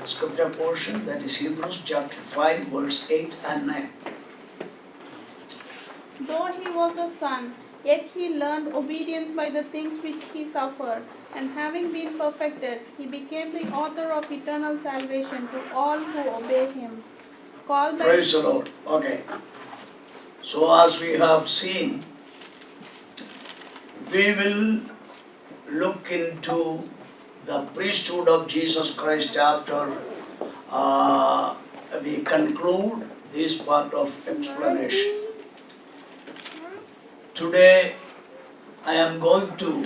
scripture portion, that is Hebrews chapter 5, verse 8 and 9. Though he was a son, yet he learned obedience by the things which he suffered, and having been perfected, he became the author of eternal salvation to all who obey him. Called by Praise the Lord. Okay. So as we have seen, we will look into the priesthood of Jesus Christ after we conclude this part of explanation. Today I am going to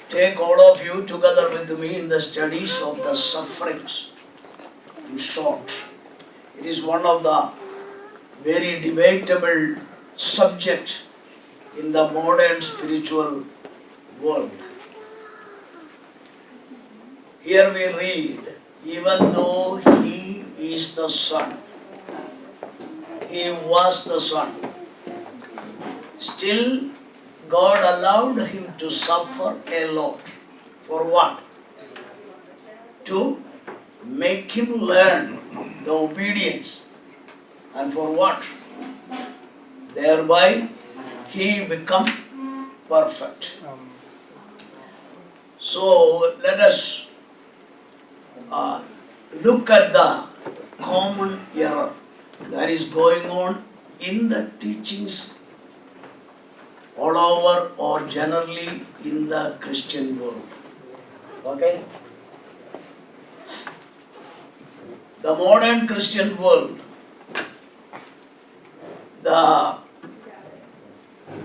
take all of you together with me in the studies of the sufferings. In short, it is one of the very debatable subject in the modern spiritual world. Here we read, even though he is the Son, he was the Son, still God allowed him to suffer a lot. For what? To make him learn the obedience. And for what? Thereby he become perfect. So let us look at the common error that is going on in the teachings all over or generally in the Christian world. Okay? The modern Christian world, the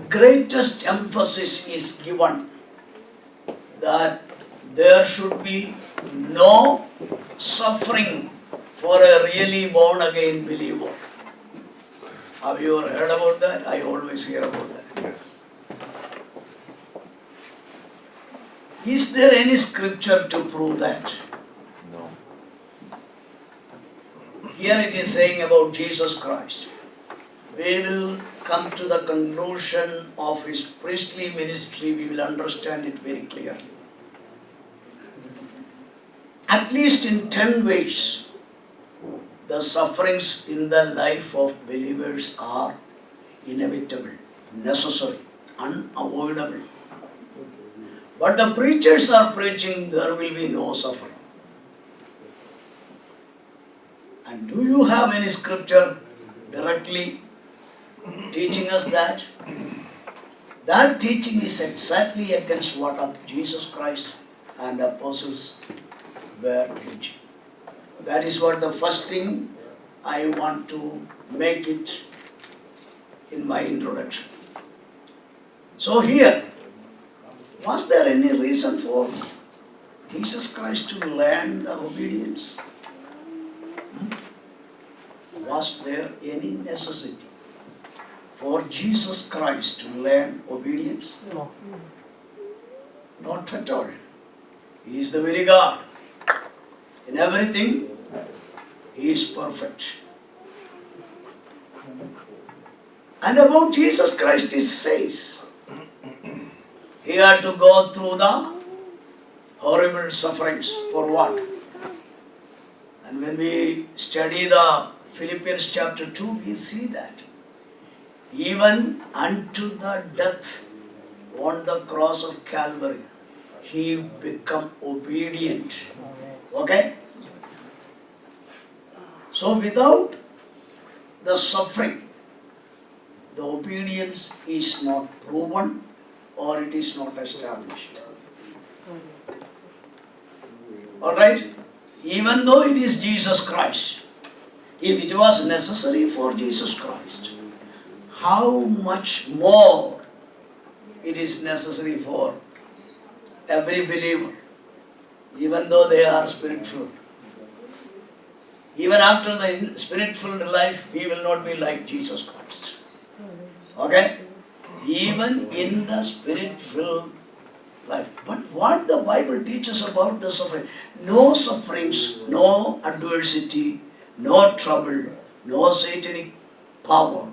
greatest emphasis is given that there should be no suffering for a really born again believer. Have you ever heard about that? I always hear about that. Is there any scripture to prove that? No. Here it is saying about Jesus Christ. We will come to the conclusion of his priestly ministry, we will understand it very clearly. At least in 10 ways, the sufferings in the life of believers are inevitable, necessary, unavoidable. But the preachers are preaching there will be no suffering. And do you have any scripture directly teaching us that? That teaching is exactly against what Jesus Christ and the apostles were teaching. That is what the first thing I want to make it in my introduction. So here, was there any reason for Jesus Christ to learn the obedience? Was there any necessity for Jesus Christ to learn obedience? No. Not at all. He is the very God. In everything, he is perfect. And about Jesus Christ it says, he had to go through the horrible sufferings. For what? And when we study the Philippians chapter 2, we see that even unto the death on the cross of Calvary, he became obedient. Okay? So without the suffering, the obedience is not proven or it is not established. Alright? Even though it is Jesus Christ, if it was necessary for Jesus Christ, how much more it is necessary for every believer, even though they are spirit-filled. Even after the spirit-filled life, we will not be like Jesus Christ. Okay? Even in the spirit-filled life. But what the Bible teaches about the suffering? No sufferings, no adversity, no trouble, no satanic power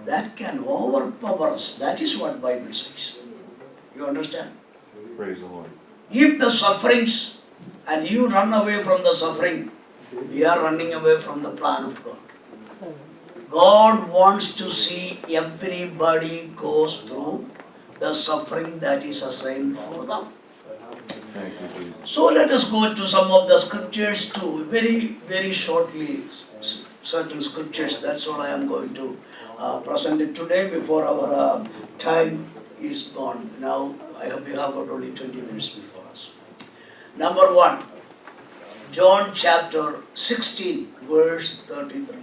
that can overpower us. That is what Bible says. You understand? Praise the Lord. If the sufferings and you run away from the suffering, we are running away from the plan of God. God wants to see everybody goes through the suffering that is assigned for them. So let us go to some of the scriptures too, very shortly, certain scriptures. That's all I am going to present it today before our time is gone. Now we have got only 20 minutes before us. Number 1, John chapter 16, verse 33.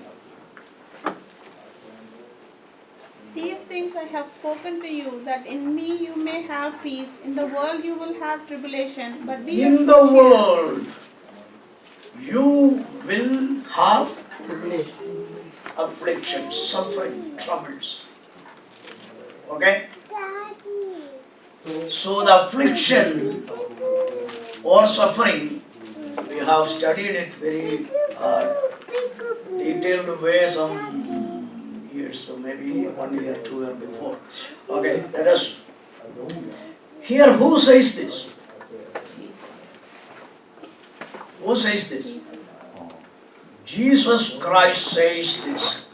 These things I have spoken to you, that in me you may have peace. In the world you will have tribulation, but be In of the good cheer. world, you will have affliction, suffering, troubles. Okay? So the affliction or suffering, we have studied it very detailed way some years, so maybe 1 year, 2 years before. Okay, let us. Here, who says this? Who says this? Jesus Christ says this.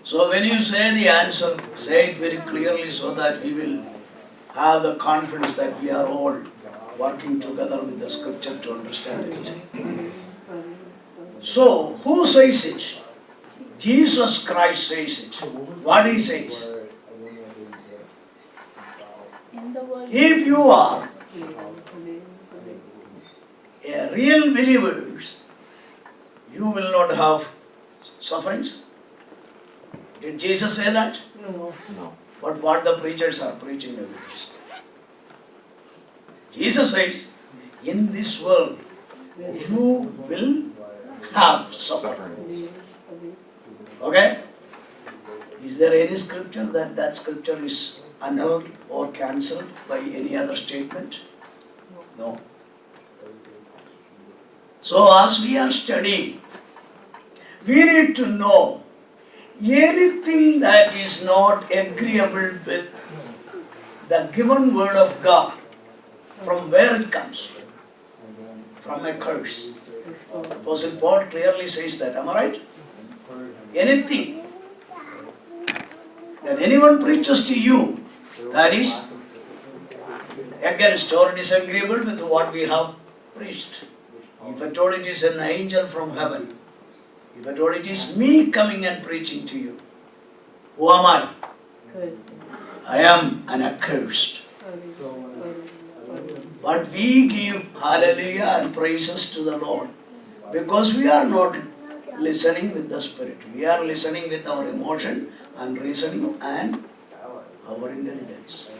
So when you say the answer, say it very clearly so that we will have the confidence that we are all working together with the scripture to understand it. So, who says it? Jesus Christ says it. What he says? In the world If you are a real believer, you will not have sufferings. Did Jesus say that? No. But what the preachers are preaching nowadays. Jesus says, in this world, you will have suffering. Okay? Is there any scripture that scripture is annulled or cancelled by any other statement? No. So as we are studying, we need to know anything that is not agreeable with the given word of God, from where it comes? From a curse. Apostle Paul clearly says that, am I right? Anything that anyone preaches to you that is against or disagreeable with what we have preached. If at all it is an angel from heaven, if at all it is me coming and preaching to you, who am I? I am an accursed. But we give hallelujah and praises to the Lord because we are not listening with the Spirit. We are listening with our emotion and reasoning and our intelligence.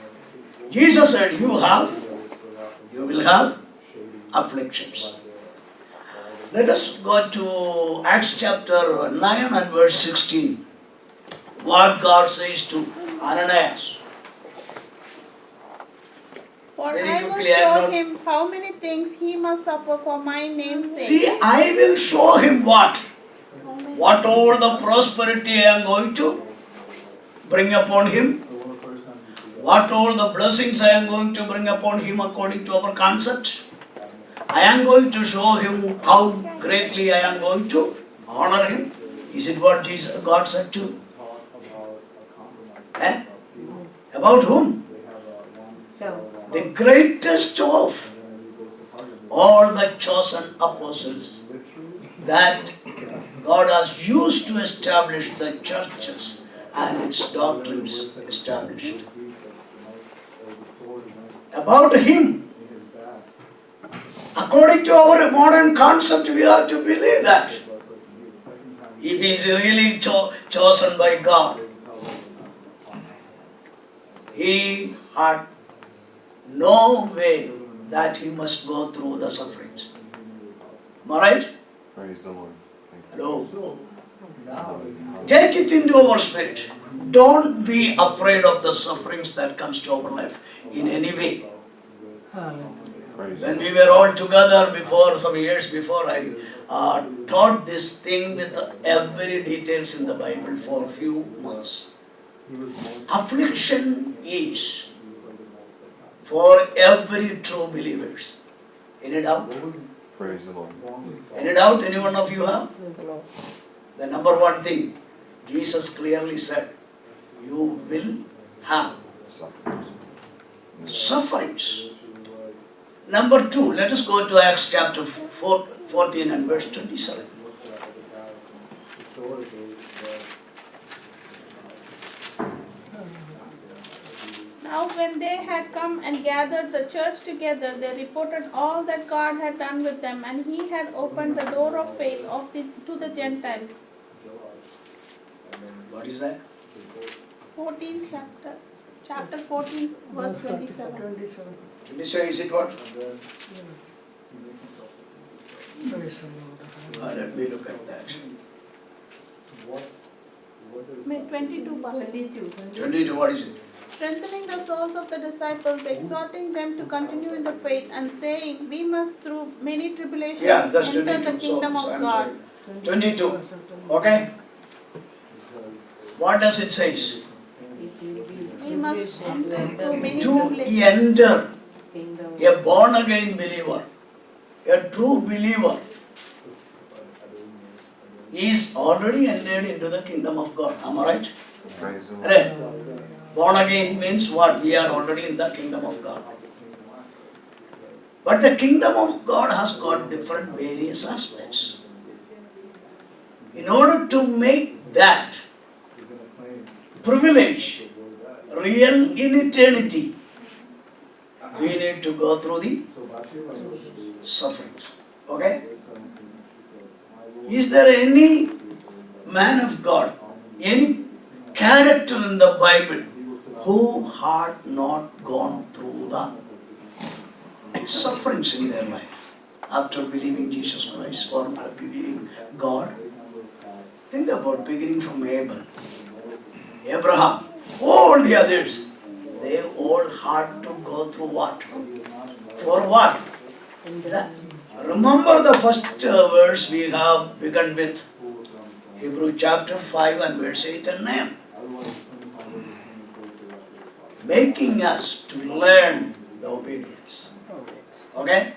Jesus said, you will have afflictions. Let us go to Acts chapter 9 and verse 16. What God says to Ananias. For Very I will quickly, I am show not- him how many things he must suffer for my name's sake. See, I will show him what? How many- What all the prosperity I am going to bring upon him. What all the blessings I am going to bring upon him according to our concept. I am going to show him how greatly I am going to honor him. Is it what God said to? About whom? The greatest of all the chosen apostles that God has used to establish the churches and its doctrines established. About him, according to our modern concept, we have to believe that. If he is really chosen by God, he had no way that he must go through the sufferings. Am I right? Praise the Lord. Hello. Take it into our spirit. Don't be afraid of the sufferings that comes to our life in any way. Praise When we were all together before, some years before, I taught this thing with every details in the Bible for a few months. Affliction is for every true believers. Any doubt? Praise the Lord. Any doubt any one of you have? The number one thing, Jesus clearly said, you will have sufferings. Number two, let us go to Acts chapter 14 and verse 27. Now when they had come and gathered the church together, they reported all that God had done with them, and He had opened the door of faith to the Gentiles. What is that? 14 chapter 14, verse 27. 27 is it what? Let me look at that. May 22, Pastor. 22, what is it? Strengthening the souls of the disciples, exhorting them to continue in the faith, and saying, we must through many tribulations Yeah, that's enter 22. the kingdom of I'm God. sorry. 22. Okay? What does it say? We must enter through many To tribulations. enter a born again believer, a true believer, is already entered into the kingdom of God. Am I right? Praise the Lord. Right. Born again means what? We are already in the kingdom of God. But the kingdom of God has got different various aspects. In order to make that privilege real in eternity, we need to go through the sufferings. Okay? Is there any man of God, any character in the Bible who had not gone through the sufferings in their life after believing Jesus Christ or believing God? Think about beginning from Abel, Abraham, all the others. They all had to go through what? For what? Remember the first verse we have begun with, Hebrew chapter 5 and verse 8 and 9. Making us to learn the obedience. Okay?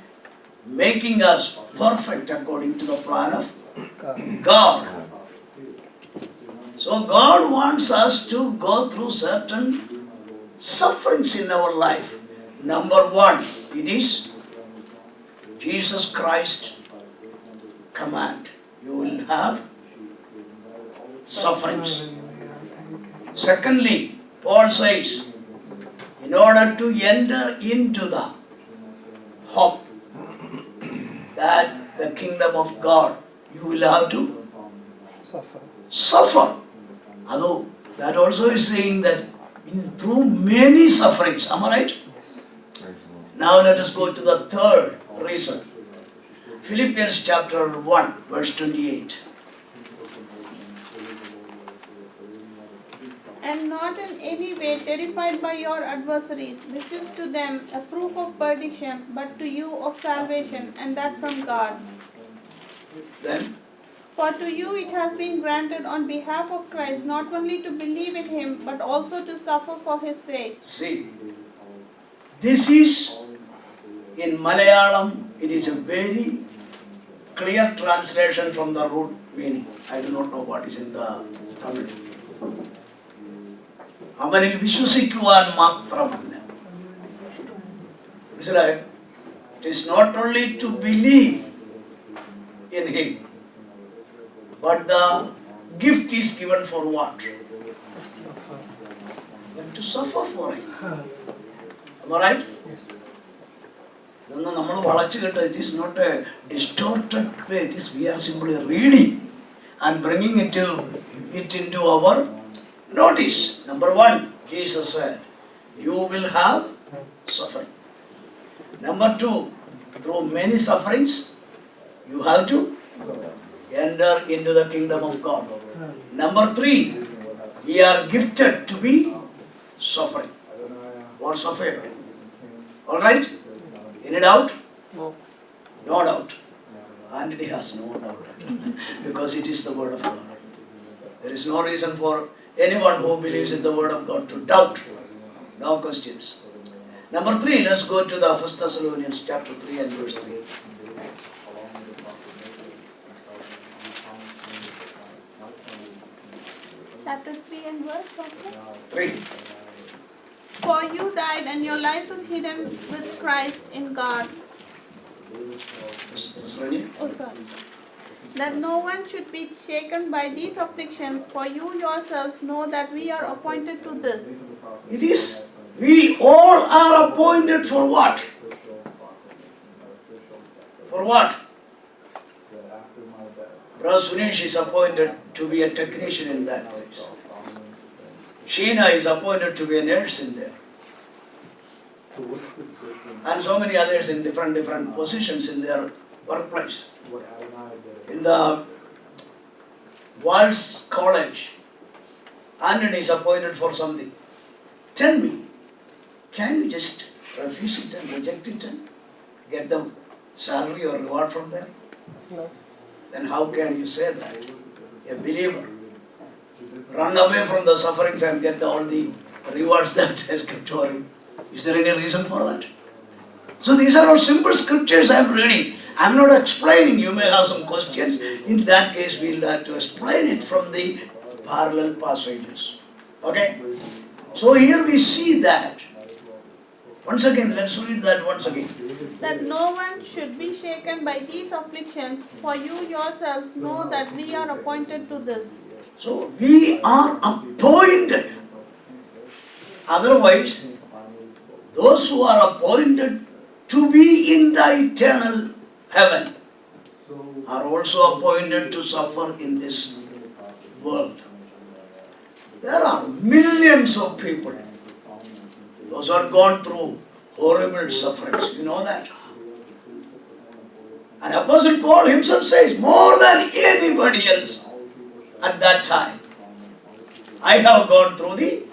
Making us perfect according to the plan of God. So God wants us to go through certain sufferings in our life. Number one, it is Jesus Christ command. You will have sufferings. Secondly, Paul says, in order to enter into the hope that the kingdom of God, you will have to suffer. Although that also is saying that through many sufferings. Am I right? Praise the Lord. Now let us go to the third reason. Philippians chapter 1 verse 28. And not in any way terrified by your adversaries, which is to them a proof of perdition, but to you of salvation, and that from God. Then, For to you it has been granted on behalf of Christ not only to believe in Him, but also to suffer for His sake. see, this is in Malayalam, it is a very clear translation from the root meaning. I do not know what is in the Tamil. അവനിൽ വിശ്വസിക്കുവാൻ മാത്രമല്ല. മനസ്സിലായോ? It is not only to believe in Him, but the gift is given for what? Then to suffer for Him. Am I right? ഇതൊന്നും നമ്മൾ വളച്ചു കേട്ട, it is not a distorted way. It is, we are simply reading and bringing it into our notice. Number one, Jesus said, you will have suffering. Number two, through many sufferings, you have to enter into the kingdom of God. Number three, we are gifted to be suffering or suffered. Alright? Any doubt? No doubt. Anthony has no doubt. Because it is the word of God. There is no reason for anyone who believes in the word of God to doubt. No questions. Number 3, let's go to the 1 Thessalonians chapter 3 and verse 3. Chapter 3 and verse, Doctor. 3. For you died, and your life is hidden with Christ in God. Thessalonians. Oh, sorry. That no one should be shaken by these afflictions, for you yourselves know that we are appointed to this. It is, we all are appointed for what? For what? Brother Sunesh is appointed to be a technician in that place. Sheena is appointed to be a nurse in there. And so many others in different positions in their workplace. In the Walls College, Anthony is appointed for something. Tell me, can you just refuse it and reject it and get the salary or reward from them? No. Then how can you say that? A believer run away from the sufferings and get all the rewards that has kept him. Is there any reason for that? So these are all simple scriptures I am reading. I am not explaining. You may have some questions. In that case, we will have to explain it from the parallel passages. Okay? So here we see that. Once again, let's read that once again. That no one should be shaken by these afflictions, for you yourselves know that we are appointed to this. So we are appointed. Otherwise, those who are appointed to be in the eternal heaven are also appointed to suffer in this world. There are millions of people. Those are gone through horrible sufferings. You know that? And Apostle Paul himself says, more than anybody else at that time, I have gone through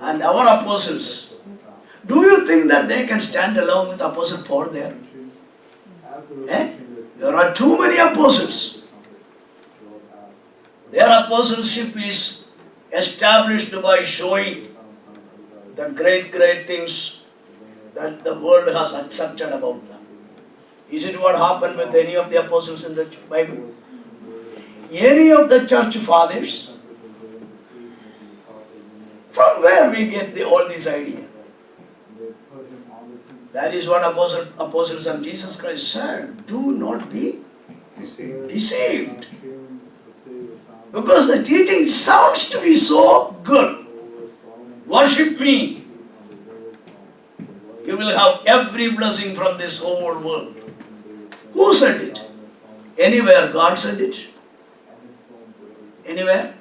and our apostles. Do you think that they can stand along with Apostle Paul there? There are too many apostles. Their apostleship is established by showing the great things that the world has accepted about them. Is it what happened with any of the apostles in the Bible? Any of the church fathers? From where we get all these ideas? That is what apostles and Jesus Christ said. Do not be deceived. Because the teaching sounds to be so good. Worship me. You will have every blessing from this whole world. Who said it? Anywhere God said it? Anywhere?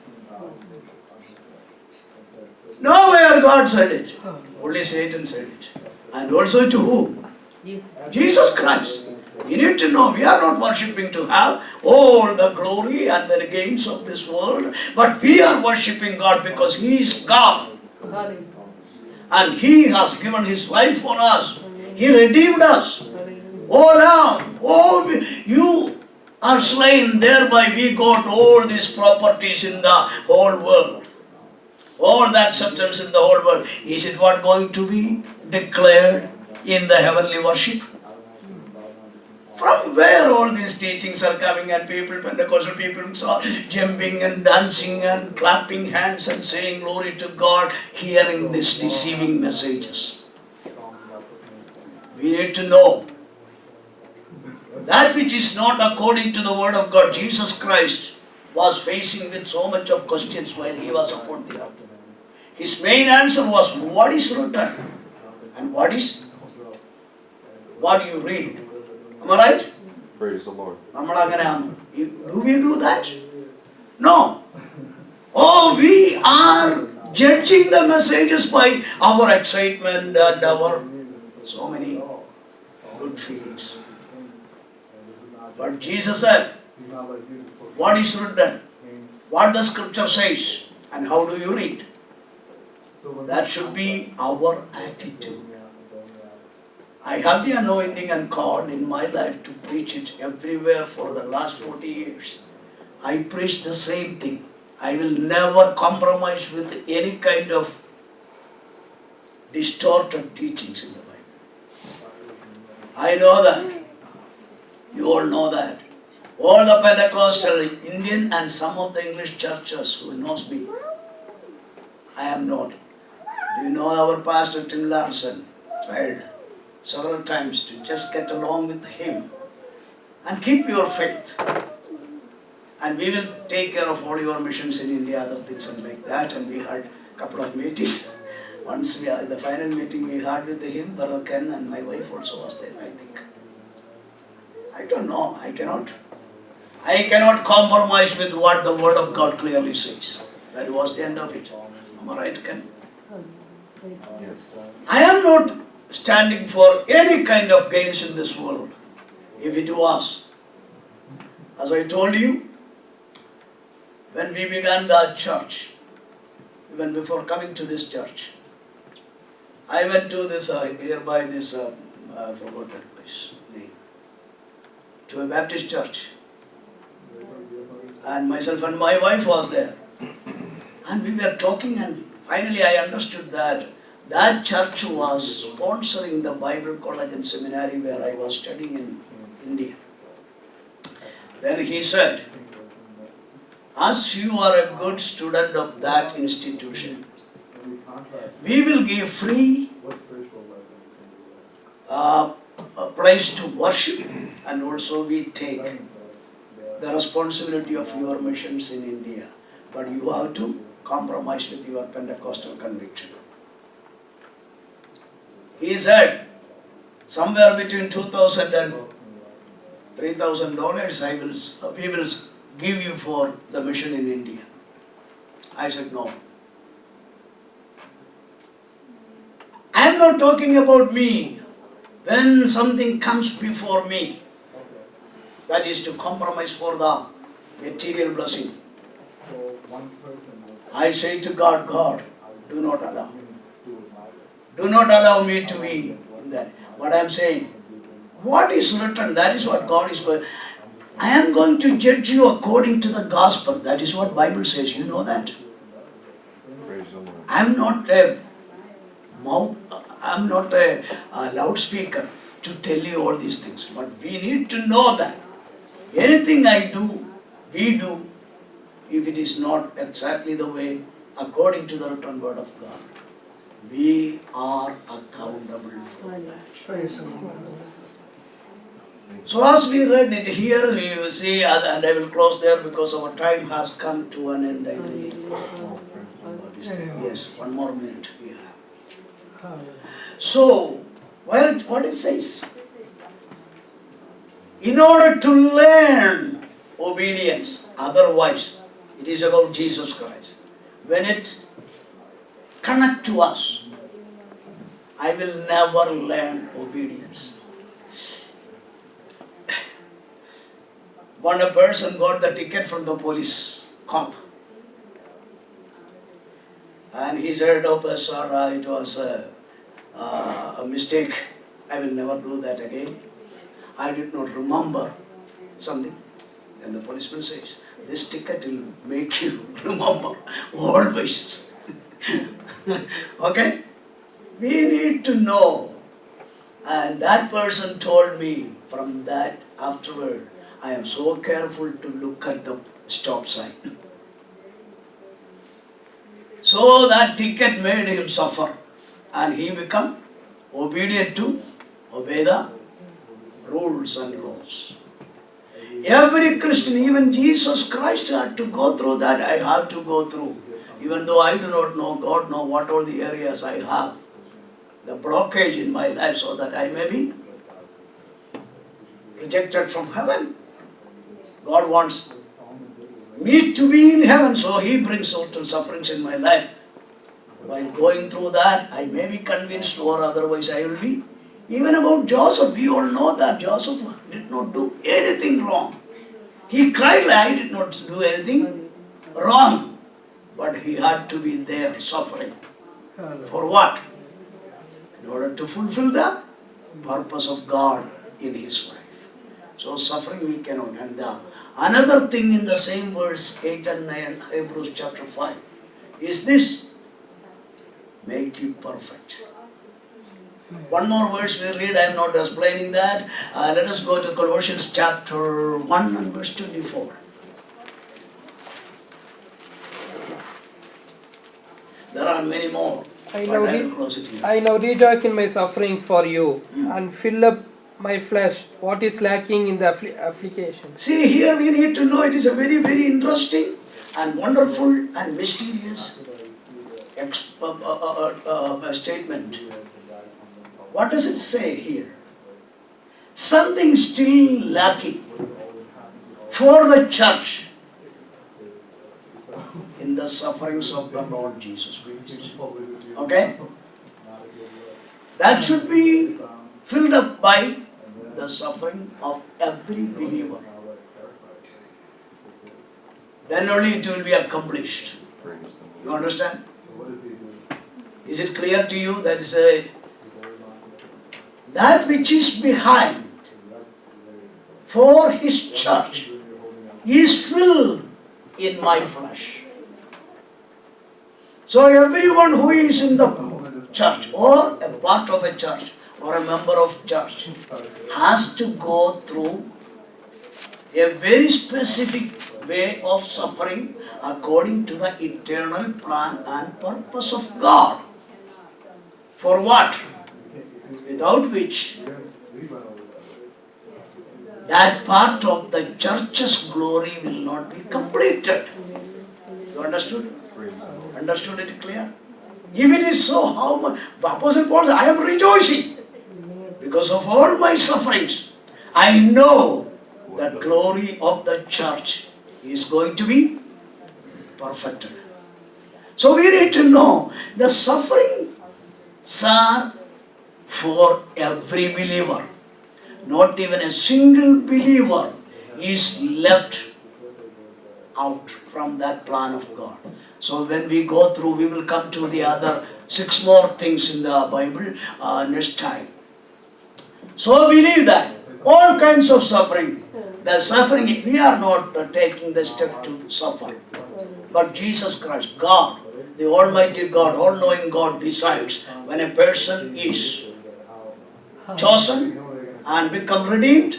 Nowhere God said it. Only Satan said it. And also to who? Jesus Christ. You need to know, we are not worshipping to have all the glory and the gains of this world, but we are worshipping God because He is God. And He has given His life for us. He redeemed us. Oh Lamb, you are slain, thereby we got all these properties in the whole world. All the acceptance in the whole world. Is it what going to be declared in the heavenly worship? From where all these teachings are coming and people, Pentecostal people are jumping and dancing and clapping hands and saying glory to God, hearing these deceiving messages. We need to know that which is not according to the word of God. Jesus Christ was facing with so much of questions while He was upon the earth. His main answer was, what is written? And what do you read? Am I right? Praise the Lord. Do we do that? No. Oh, we are judging the messages by our excitement and our so many good feelings. But Jesus said, what is written? What the scripture says? And how do you read? That should be our attitude. I have the anointing and call in my life to preach it everywhere for the last 40 years. I preach the same thing. I will never compromise with any kind of distorted teachings in the Bible. I know that. You all know that. All the Pentecostal Indian and some of the English churches who knows me, I am not. Do you know our pastor Tim Larson tried several times to just get along with him and keep your faith. And we will take care of all your missions in India, other things and like that. And we had a couple of meetings. Once the final meeting we had with him, Brother Ken and my wife also was there, I think. I don't know. I cannot compromise with what the Word of God clearly says. That was the end of it. Am I right, Ken? Yes. I am not standing for any kind of gains in this world. If it was, as I told you, when we began the church, even before coming to this church, I went to this, nearby this, I forgot that place name, to a Baptist church. And myself and my wife was there. And we were talking, and finally I understood that that church was sponsoring the Bible college and seminary where I was studying in India. Then he said, as you are a good student of that institution, we will give free a place to worship, and also we take the responsibility of your missions in India. But you have to compromise with your Pentecostal conviction. He said, somewhere between $2,000 and $3,000 we will give you for the mission in India. I said, no. I am not talking about me. When something comes before me, that is to compromise for the material blessing, I say to God, God, do not allow. Do not allow me to be in that. What I am saying, what is written, that is what God is going. I am going to judge you according to the gospel. That is what Bible says. You know that. Praise the Lord. I am not a mouth. I am not a loudspeaker to tell you all these things. But we need to know that anything I do, we do, if it is not exactly the way according to the written word of God, we are accountable for that. So as we read it here, we will see, and I will close there because our time has come to an end, I believe. Yes, one more minute we have. So, what it says? In order to learn obedience, otherwise, it is about Jesus Christ. When it connects to us, I will never learn obedience. One person got the ticket from the police cop. And he said, oh, sir, it was a mistake. I will never do that again. I did not remember something. And the policeman says, this ticket will make you remember always. Okay? We need to know. And that person told me from that afterward, I am so careful to look at the stop sign. So that ticket made him suffer. And he became obedient to obey the rules and laws. Every Christian, even Jesus Christ had to go through that. I have to go through. Even though I do not know, God knows what all the areas I have. The blockage in my life so that I may be rejected from heaven. God wants me to be in heaven, so He brings certain sufferings in my life. While going through that, I may be convinced, or otherwise I will be. Even about Joseph, we all know that Joseph did not do anything wrong. He cried like I did not do anything wrong. But he had to be there suffering. For what? In order to fulfill the purpose of God in his life. So suffering we cannot. And another thing in the same verse 8 and 9, Hebrews chapter 5, is this: make you perfect. One more verse we read, I am not explaining that. Let us go to Colossians chapter 1 and verse 24. There are many more, I but now, I will close it here. I now rejoice in my suffering for you and fill up my flesh what is lacking in the application. See, here we need to know it is a very, very interesting and wonderful and mysterious statement. What does it say here? Something still lacking for the church in the sufferings of the Lord Jesus Christ. Okay? That should be filled up by the suffering of every believer. Then only it will be accomplished. You understand? Is it clear to you? That is that which is behind for His church is filled in my flesh. So everyone who is in the church or a part of a church or a member of church has to go through a very specific way of suffering according to the eternal plan and purpose of God. For what? Without which that part of the church's glory will not be completed. You understood? Understood it clear? If it is so, how much? Apostle Paul says, I am rejoicing because of all my sufferings. I know the glory of the church is going to be perfected. So we need to know the sufferings are for every believer. Not even a single believer is left out from that plan of God. So when we go through, we will come to the other 6 more things in the Bible next time. So believe that all kinds of suffering, the suffering, we are not taking the step to suffer. But Jesus Christ, God, the Almighty God, all-knowing God decides when a person is chosen and become redeemed.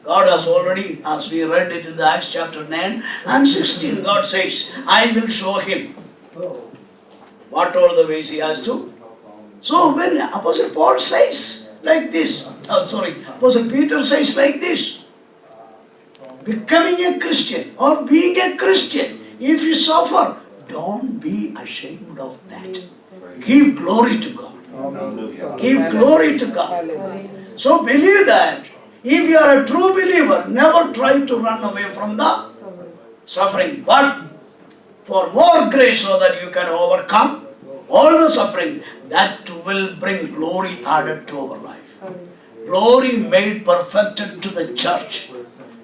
God has already, as we read it in the Acts chapter 9 and 16, God says, I will show him what all the ways he has to. So when Apostle Paul says like this, Apostle Peter says like this, becoming a Christian or being a Christian, if you suffer, don't be ashamed of that. Give glory to God. Give glory to God. So believe that. If you are a true believer, never try to run away from the suffering, but for more grace so that you can overcome all the suffering, that will bring glory added to our life. Glory made perfected to the church.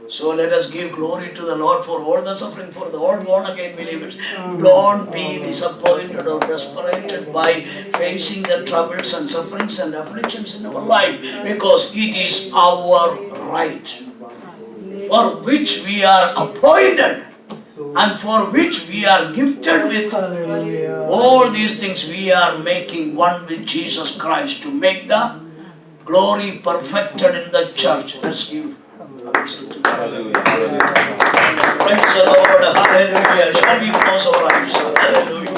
So let us give glory to the Lord for all the suffering for the all born again believers. Don't be disappointed or desperated by facing the troubles and sufferings and afflictions in our life, because it is our right for which we are appointed and for which we are gifted with. All these things we are making one with Jesus Christ to make the glory perfected in the church. Let's give. Hallelujah. Praise the Lord. Hallelujah. Shall we close our eyes? Hallelujah.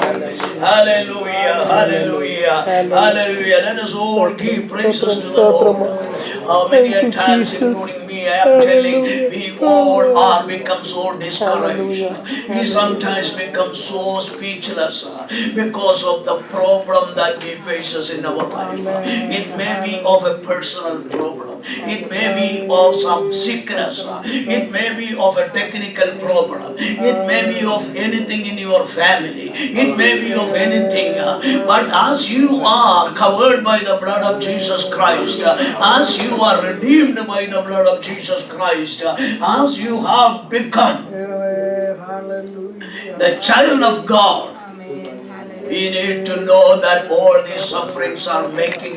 Hallelujah. Hallelujah. Hallelujah. Let us all give praises to the Lord. Many a times, including me, I am telling, we all are become so discouraged. We sometimes become so speechless because of the problem that we faces in our life. It may be of a personal problem. It may be of some sickness. It may be of a technical problem. It may be of anything in your family. It may be of anything. But as you are covered by the blood of Jesus Christ, as you are redeemed by the blood of Jesus Christ, as you have become the child of God, we need to know that all these sufferings are making